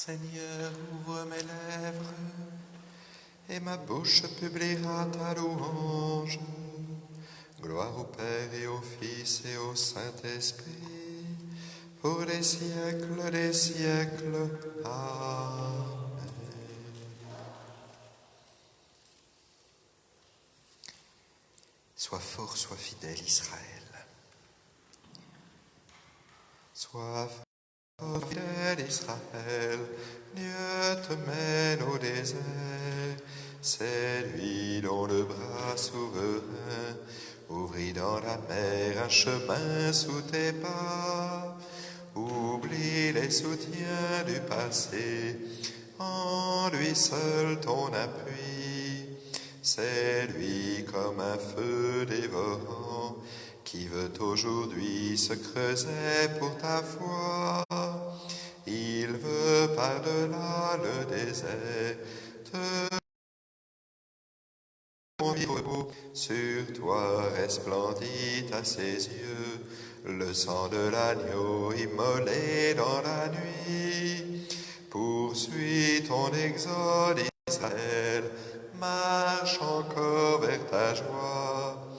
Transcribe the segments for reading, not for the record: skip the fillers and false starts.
Seigneur, ouvre mes lèvres, et ma bouche publiera ta louange. Gloire au Père et au Fils et au Saint-Esprit, pour les siècles des siècles. Amen. Sois fort, sois fidèle, Israël. Sois fort, fidèle, Israël. Dieu te mène au désert. C'est lui dont le bras souverain ouvrit dans la mer un chemin sous tes pas. Oublie les soutiens du passé, en lui seul ton appui. C'est lui comme un feu dévorant qui veut aujourd'hui se creuser pour ta foi. Il veut par-delà le désert te conduire sur toi resplendit à ses yeux le sang de l'agneau immolé dans la nuit. Poursuis ton exode, Israël, marche encore vers ta joie.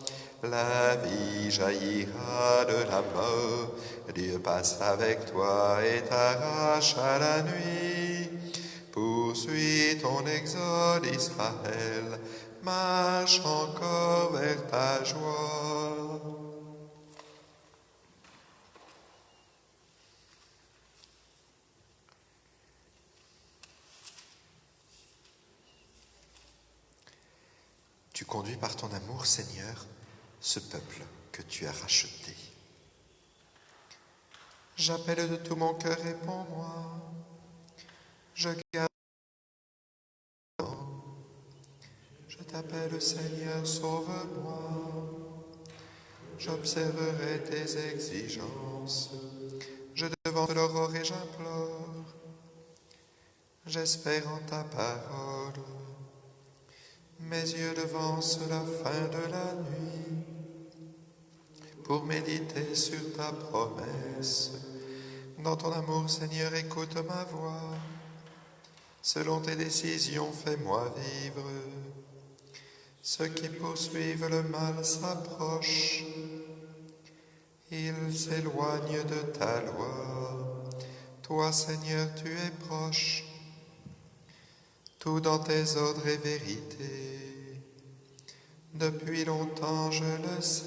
La vie jaillira de la mort, Dieu passe avec toi et t'arrache à la nuit. Poursuis ton exode, Israël, marche encore vers ta joie. Tu conduis par ton amour, Seigneur, ce peuple que tu as racheté. J'appelle de tout mon cœur, réponds-moi. Je garde. Je t'appelle, Seigneur, sauve-moi. J'observerai tes exigences. Je devance l'aurore et j'implore. J'espère en ta parole. Mes yeux devancent la fin de la nuit pour méditer sur ta promesse. Dans ton amour, Seigneur, écoute ma voix. Selon tes décisions, fais-moi vivre. Ceux qui poursuivent le mal s'approchent. Ils s'éloignent de ta loi. Toi, Seigneur, tu es proche. Tout dans tes ordres est vérité. Depuis longtemps, je le sais.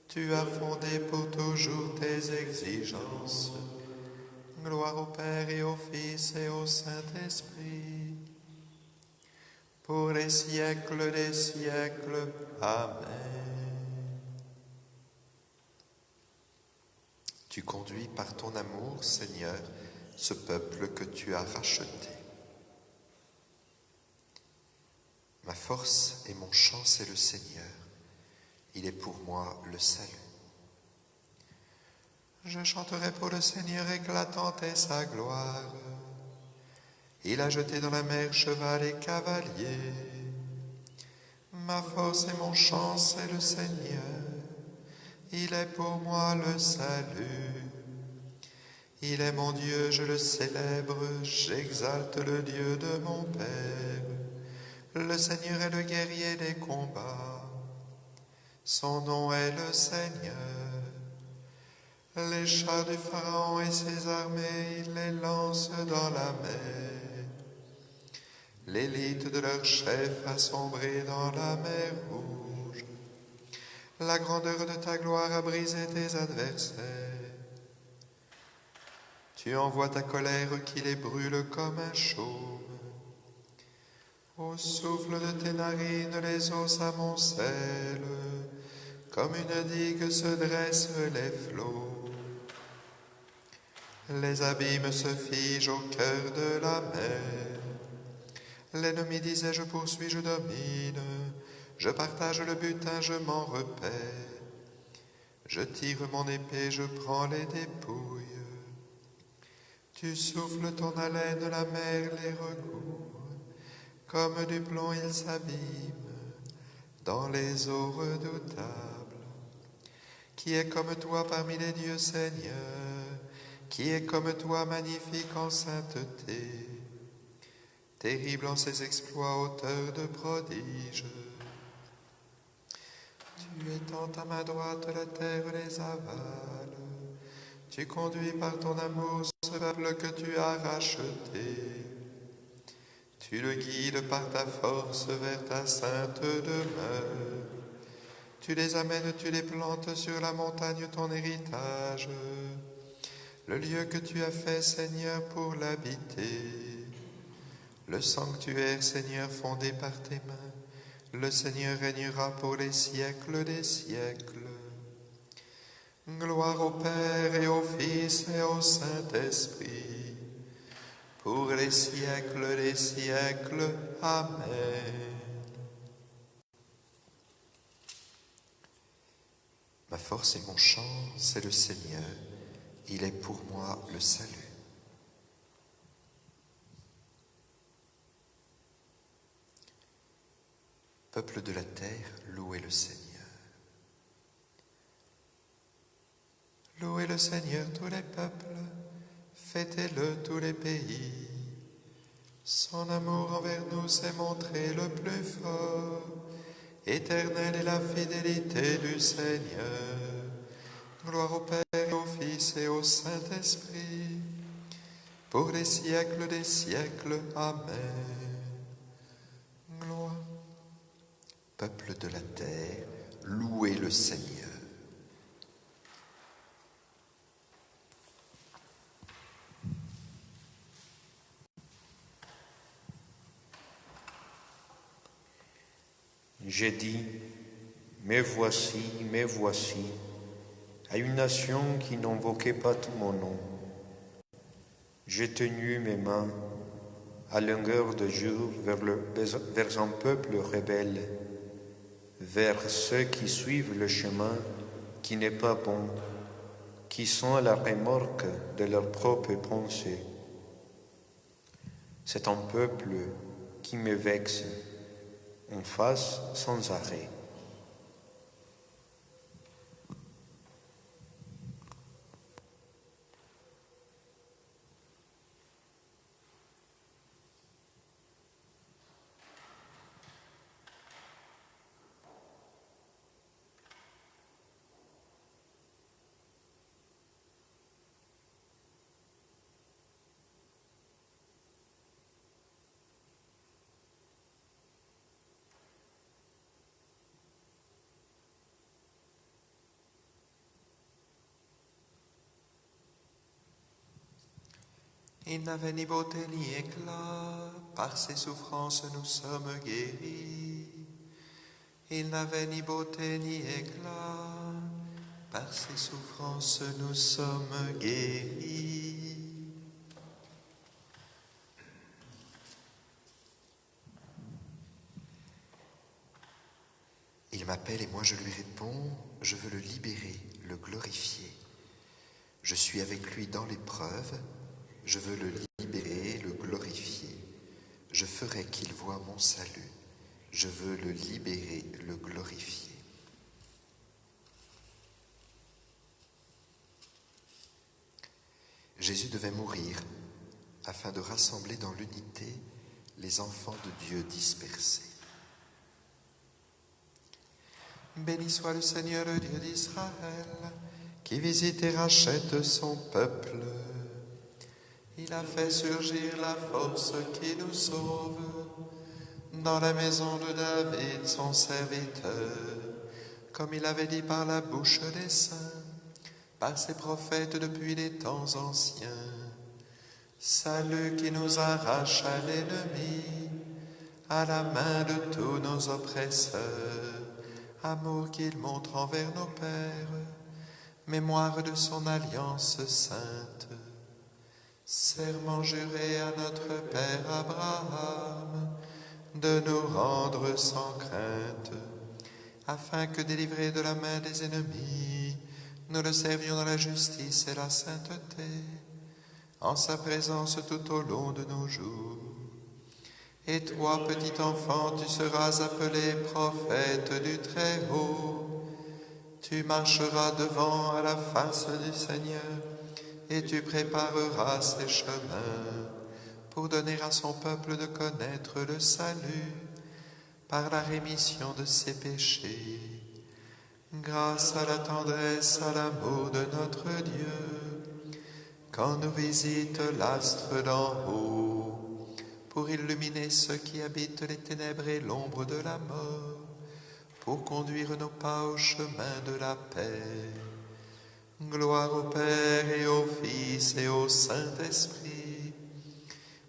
Tu as fondé pour toujours tes exigences. Gloire au Père et au Fils et au Saint-Esprit, pour les siècles des siècles. Amen. Tu conduis par ton amour, Seigneur, ce peuple que tu as racheté. Ma force et mon chant, c'est le Seigneur. Il est pour moi le salut. Je chanterai pour le Seigneur éclatante est sa gloire. Il a jeté dans la mer cheval et cavalier. Ma force et mon chant, c'est le Seigneur. Il est pour moi le salut. Il est mon Dieu, je le célèbre, j'exalte le Dieu de mon Père. Le Seigneur est le guerrier des combats. Son nom est le Seigneur. Les chars du Pharaon et ses armées, il les lance dans la mer. L'élite de leur chef a sombré dans la mer rouge. La grandeur de ta gloire a brisé tes adversaires. Tu envoies ta colère qui les brûle comme un chaume. Au souffle de tes narines, les eaux s'amoncellent. Comme une digue se dressent les flots. Les abîmes se figent au cœur de la mer. L'ennemi disait, je poursuis, je domine. Je partage le butin, je m'en repais. Je tire mon épée, je prends les dépouilles. Tu souffles ton haleine, la mer les recouvre. Comme du plomb, ils s'abîment dans les eaux redoutables. Qui est comme toi parmi les dieux, Seigneur? qui est comme toi magnifique en sainteté, terrible en ses exploits, auteur de prodiges. Tu étends ta main droite, la terre les avale. Tu conduis par ton amour ce peuple que tu as racheté. Tu le guides par ta force vers ta sainte demeure. Tu les amènes, tu les plantes sur la montagne, ton héritage, le lieu que tu as fait, Seigneur, pour l'habiter. Le sanctuaire, Seigneur, fondé par tes mains, le Seigneur régnera pour les siècles des siècles. Gloire au Père et au Fils et au Saint-Esprit, pour les siècles des siècles. Amen. Ma force et mon chant, c'est le Seigneur, il est pour moi le salut. Peuple de la terre, louez le Seigneur. Louez le Seigneur tous les peuples, fêtez-le tous les pays. Son amour envers nous s'est montré le plus fort. Éternelle est la fidélité du Seigneur. Gloire au Père, et au Fils et au Saint-Esprit, pour les siècles des siècles. Amen. Gloire. Peuple de la terre, louez le Seigneur. J'ai dit, mais voici, à une nation qui n'invoquait pas tout mon nom. J'ai tenu mes mains à longueur de jour vers un peuple rebelle, vers ceux qui suivent le chemin qui n'est pas bon, qui sont à la remorque de leurs propres pensées. C'est un peuple qui me vexe en face sans arrêt. Il n'avait ni beauté ni éclat, par ses souffrances nous sommes guéris. Il n'avait ni beauté ni éclat, par ses souffrances nous sommes guéris. Il m'appelle et moi je lui réponds, je veux le libérer, le glorifier. Je suis avec lui dans l'épreuve, je veux le libérer, le glorifier. Je ferai qu'il voie mon salut. Je veux le libérer, le glorifier. Jésus devait mourir afin de rassembler dans l'unité les enfants de Dieu dispersés. Béni soit le Seigneur, le Dieu d'Israël, qui visite et rachète son peuple. Il a fait surgir la force qui nous sauve dans la maison de David, son serviteur, comme il avait dit par la bouche des saints, par ses prophètes depuis les temps anciens. Salut qui nous arrache à l'ennemi, à la main de tous nos oppresseurs, amour qu'il montre envers nos pères, mémoire de son alliance sainte. Serment juré à notre Père Abraham de nous rendre sans crainte, afin que, délivrés de la main des ennemis, nous le servions dans la justice et la sainteté, en sa présence tout au long de nos jours. Et toi, petit enfant, tu seras appelé prophète du Très-Haut. Tu marcheras devant à la face du Seigneur, et tu prépareras ses chemins pour donner à son peuple de connaître le salut par la rémission de ses péchés. Grâce à la tendresse, à l'amour de notre Dieu, quand nous visite l'astre d'en haut, pour illuminer ceux qui habitent les ténèbres et l'ombre de la mort, pour conduire nos pas au chemin de la paix. Gloire au Père et au Fils et au Saint-Esprit,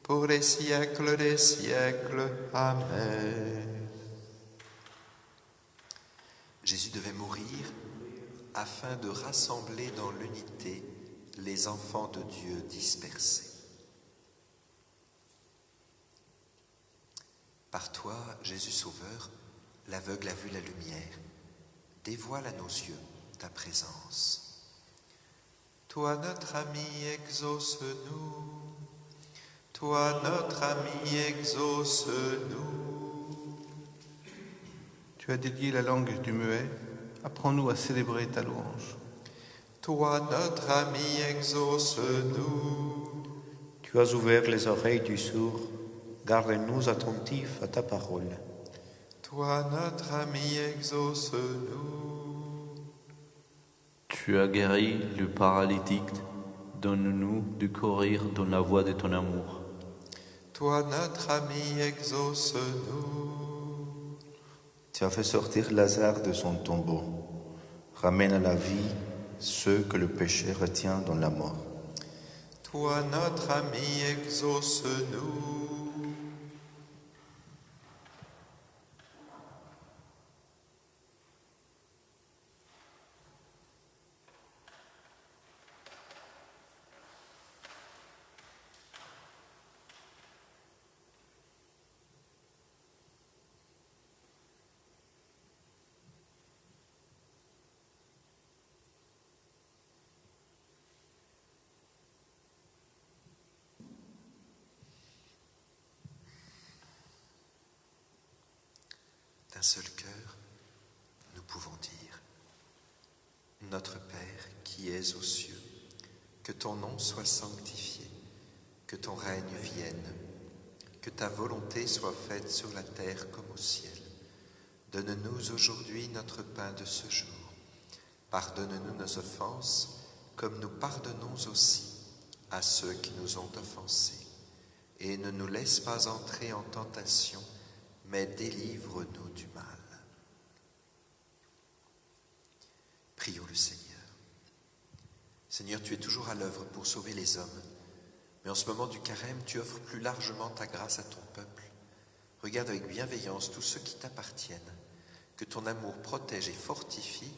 pour les siècles des siècles. Amen. Jésus devait mourir afin de rassembler dans l'unité les enfants de Dieu dispersés. Par toi, Jésus Sauveur, l'aveugle a vu la lumière. Dévoile à nos yeux ta présence. Toi, notre ami, exauce-nous. Toi, notre ami, exauce-nous. Tu as délié la langue du muet, apprends-nous à célébrer ta louange. Toi, notre ami, exauce-nous. Tu as ouvert les oreilles du sourd, garde-nous attentifs à ta parole. Toi, notre ami, exauce-nous. Tu as guéri le paralytique, donne-nous de courir dans la voie de ton amour. Toi, notre ami, exauce-nous. Tu as fait sortir Lazare de son tombeau. Ramène à la vie ceux que le péché retient dans la mort. Toi, notre ami, exauce-nous. D'un seul cœur, nous pouvons dire: Notre Père qui es aux cieux, que ton nom soit sanctifié, que ton règne vienne, que ta volonté soit faite sur la terre comme au ciel. Donne-nous aujourd'hui notre pain de ce jour. Pardonne-nous nos offenses, comme nous pardonnons aussi à ceux qui nous ont offensés. Et ne nous laisse pas entrer en tentation, mais délivre-nous du mal. Prions le Seigneur. Seigneur, tu es toujours à l'œuvre pour sauver les hommes, mais en ce moment du carême, tu offres plus largement ta grâce à ton peuple. Regarde avec bienveillance tous ceux qui t'appartiennent, que ton amour protège et fortifie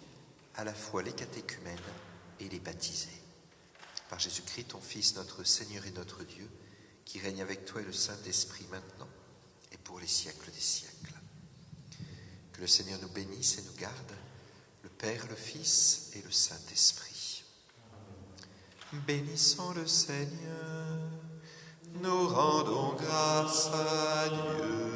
à la fois les catéchumènes et les baptisés. Par Jésus-Christ, ton Fils, notre Seigneur et notre Dieu, qui règne avec toi et le Saint-Esprit maintenant et pour les siècles des siècles. Que le Seigneur nous bénisse et nous garde, le Père, le Fils et le Saint-Esprit. Bénissons le Seigneur, nous rendons grâce à Dieu.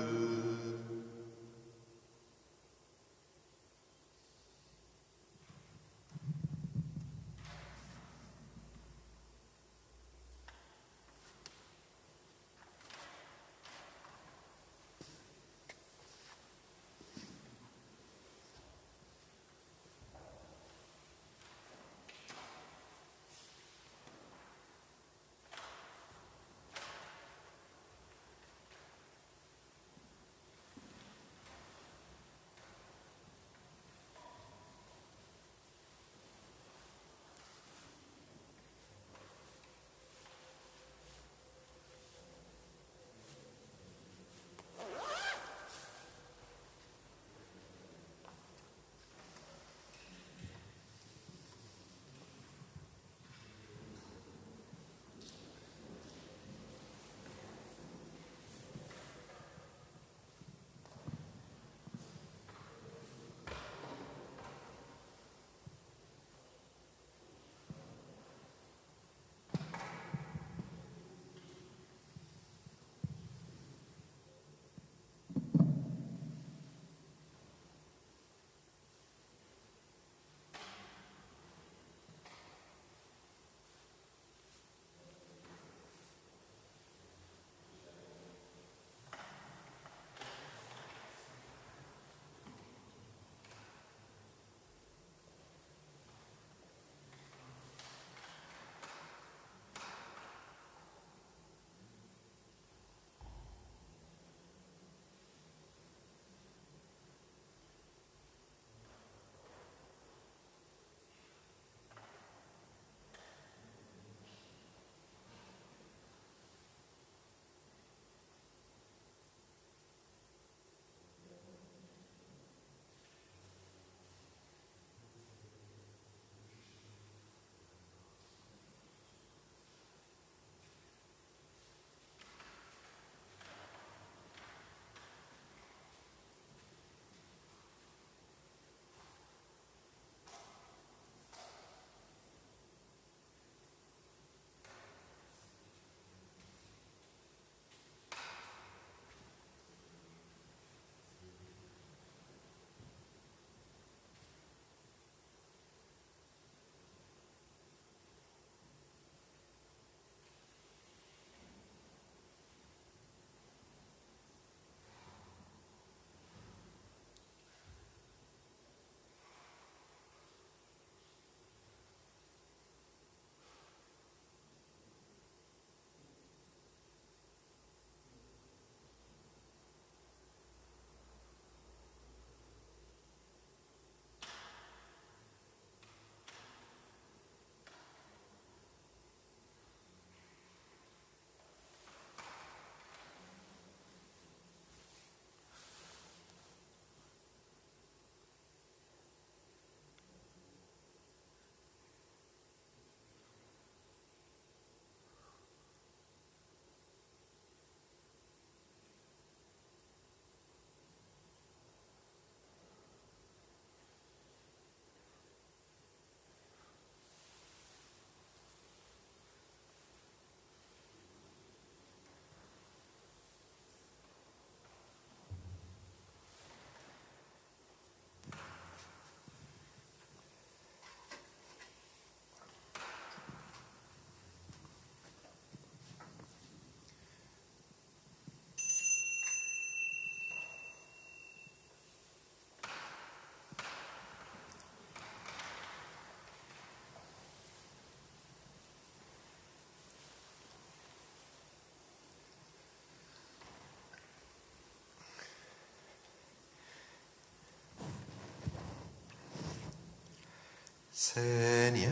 Seigneur,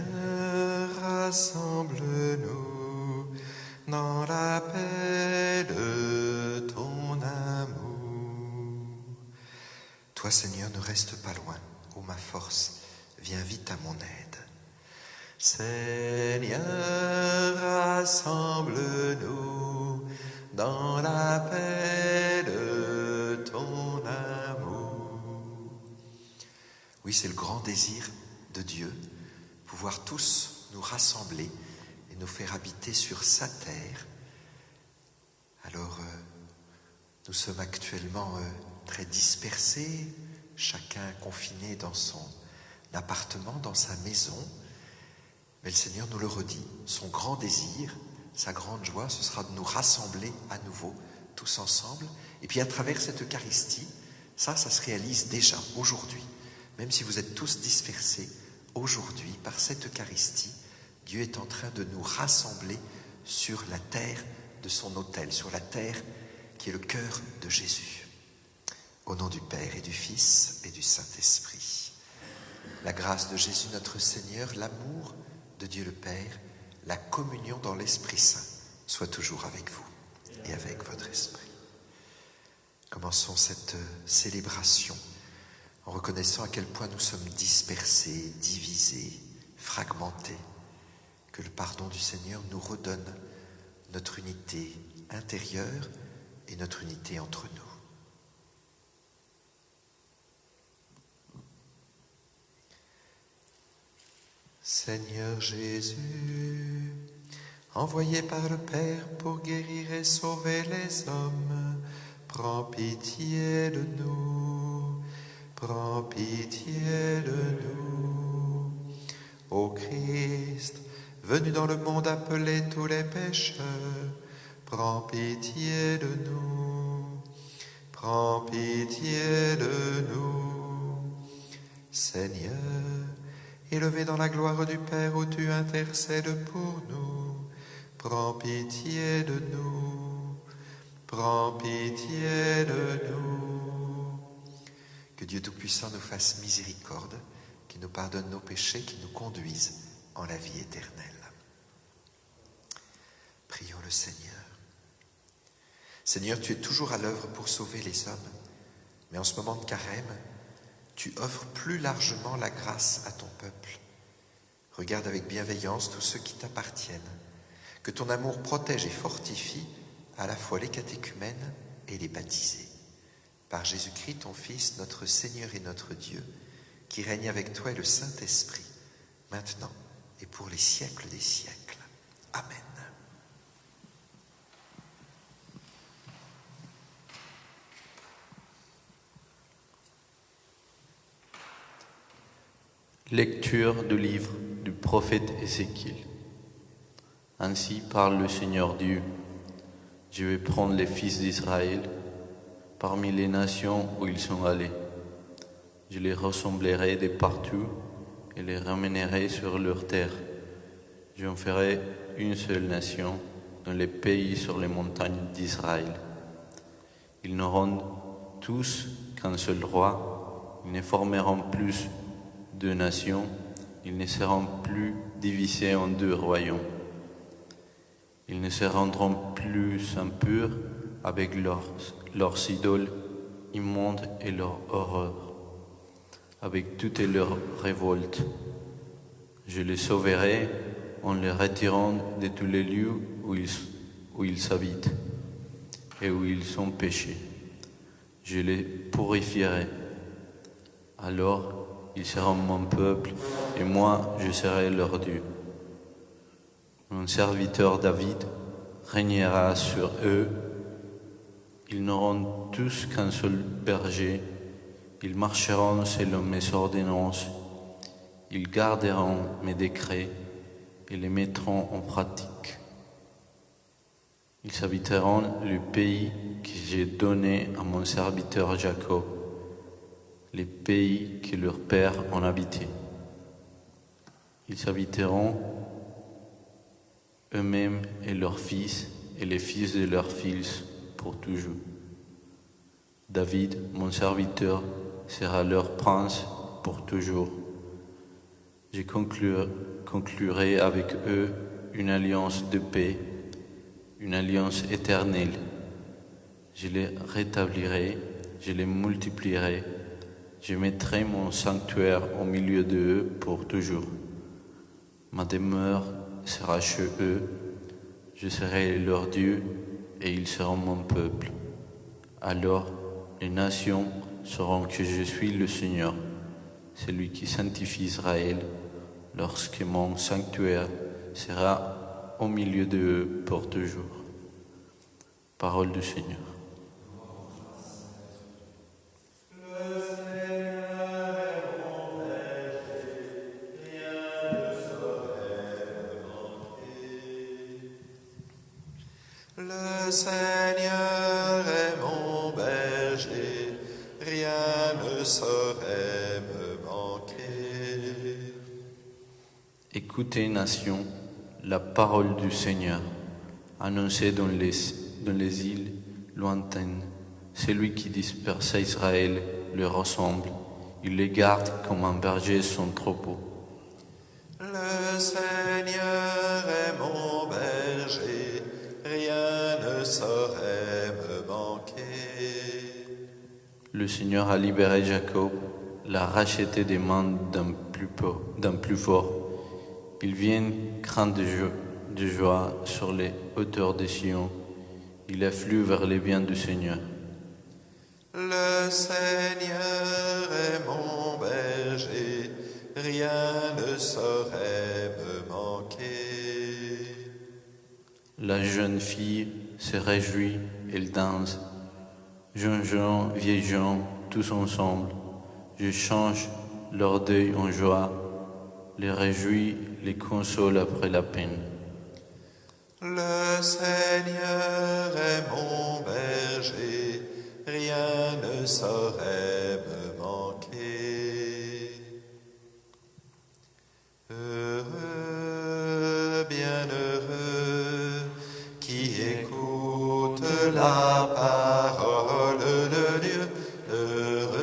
rassemble-nous dans la paix de ton amour. Toi, Seigneur, ne reste pas loin, ô ma force, viens vite à mon aide. Seigneur, rassemble-nous dans la paix de ton amour. Oui, c'est le grand désir de Dieu, pouvoir tous nous rassembler et nous faire habiter sur sa terre. Alors, nous sommes actuellement très dispersés, chacun confiné dans son appartement, dans sa maison. Mais le Seigneur nous le redit, son grand désir, sa grande joie, ce sera de nous rassembler à nouveau, tous ensemble. Et puis à travers cette Eucharistie, ça se réalise déjà, aujourd'hui. Même si vous êtes tous dispersés, aujourd'hui, par cette Eucharistie, Dieu est en train de nous rassembler sur la terre de son autel, sur la terre qui est le cœur de Jésus. Au nom du Père et du Fils et du Saint-Esprit. La grâce de Jésus notre Seigneur, l'amour de Dieu le Père, la communion dans l'Esprit Saint soit toujours avec vous et avec votre esprit. Commençons cette célébration en reconnaissant à quel point nous sommes dispersés, divisés, fragmentés, que le pardon du Seigneur nous redonne notre unité intérieure et notre unité entre nous. Seigneur Jésus, envoyé par le Père pour guérir et sauver les hommes, prends pitié de nous, prends pitié de nous. Ô Christ, venu dans le monde appeler tous les pécheurs, prends pitié de nous, prends pitié de nous. Seigneur, élevé dans la gloire du Père où tu intercèdes pour nous, prends pitié de nous, prends pitié de nous. Que Dieu Tout-Puissant nous fasse miséricorde, qu'il nous pardonne nos péchés, qu'il nous conduise en la vie éternelle. Prions le Seigneur. Seigneur, tu es toujours à l'œuvre pour sauver les hommes, mais en ce moment de carême, tu offres plus largement la grâce à ton peuple. Regarde avec bienveillance tous ceux qui t'appartiennent. Que ton amour protège et fortifie à la fois les catéchumènes et les baptisés. Par Jésus-Christ, ton Fils, notre Seigneur et notre Dieu, qui règne avec toi et le Saint-Esprit, maintenant et pour les siècles des siècles. Amen. Lecture du livre du prophète Ézéchiel. Ainsi parle le Seigneur Dieu. Je vais prendre les fils d'Israël parmi les nations où ils sont allés. Je les rassemblerai de partout et les ramènerai sur leur terre. J'en ferai une seule nation dans les pays sur les montagnes d'Israël. Ils n'auront tous qu'un seul roi. Ils ne formeront plus deux nations, ils ne seront plus divisés en deux royaumes. Ils ne se rendront plus impurs avec leurs idoles immondes et leurs horreurs, avec toutes leurs révoltes. Je les sauverai en les retirant de tous les lieux où ils habitent et où ils sont péchés. Je les purifierai. Alors, ils seront mon peuple, et moi, je serai leur Dieu. Mon serviteur David régnera sur eux. Ils n'auront tous qu'un seul berger. Ils marcheront selon mes ordonnances. Ils garderont mes décrets et les mettront en pratique. Ils habiteront le pays que j'ai donné à mon serviteur Jacob, les pays que leurs pères ont habités. Ils habiteront eux-mêmes et leurs fils et les fils de leurs fils pour toujours. David, mon serviteur, sera leur prince pour toujours. Je conclurai avec eux une alliance de paix, une alliance éternelle. Je les rétablirai, je les multiplierai, je mettrai mon sanctuaire au milieu d'eux pour toujours. Ma demeure sera chez eux, je serai leur Dieu et ils seront mon peuple. Alors les nations sauront que je suis le Seigneur, celui qui sanctifie Israël, lorsque mon sanctuaire sera au milieu d'eux pour toujours. Parole du Seigneur. Le Seigneur est mon berger, rien ne saurait me manquer. Écoutez, nations, la parole du Seigneur, annoncée dans les îles lointaines. Celui qui dispersa Israël le ressemble, il les garde comme un berger son troupeau. Le Seigneur est mon berger, rien ne saurait me manquer. Le Seigneur a libéré Jacob, l'a racheté des mains d'un plus fort. Ils viennent craindre de joie sur les hauteurs de Sion. Il afflue vers les biens du Seigneur. Le Seigneur est mon berger, rien ne saurait me manquer. La jeune fille se réjouit, elle danse. Jeunes gens, vieilles gens, tous ensemble. Je change leur deuil en joie, les réjouis, les console après la peine. Le Seigneur est mon berger, rien ne saurait me manquer. Heureux, bienheureux, qui écoute la parole de Dieu. Heureux,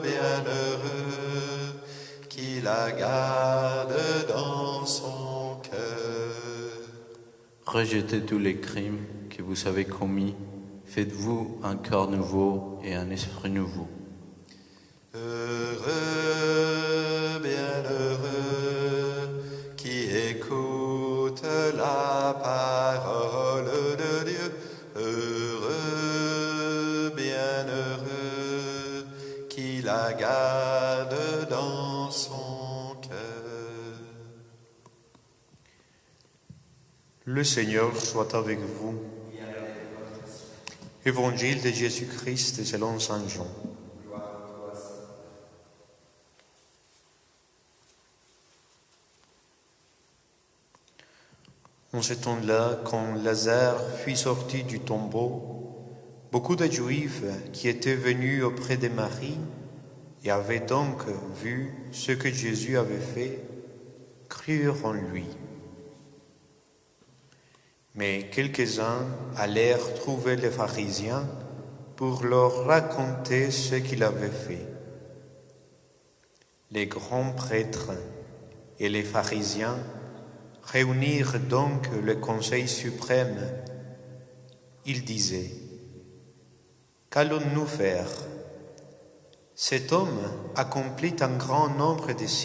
bienheureux, qui la garde dans son cœur. Rejetez tous les crimes que vous avez commis. Faites-vous un cœur nouveau et un esprit nouveau. Heureux, bienheureux, qui écoute la parole de Dieu. Heureux, bienheureux, qui la garde dans son cœur. Le Seigneur soit avec vous. Évangile de Jésus-Christ selon Saint Jean. En ce temps-là, quand Lazare fut sorti du tombeau, beaucoup de Juifs qui étaient venus auprès de Marie et avaient donc vu ce que Jésus avait fait, crurent en lui. Mais quelques-uns allèrent trouver les pharisiens pour leur raconter ce qu'il avait fait. Les grands prêtres et les pharisiens réunirent donc le Conseil suprême. Ils disaient: qu'allons-nous faire? Cet homme accomplit un grand nombre de signes.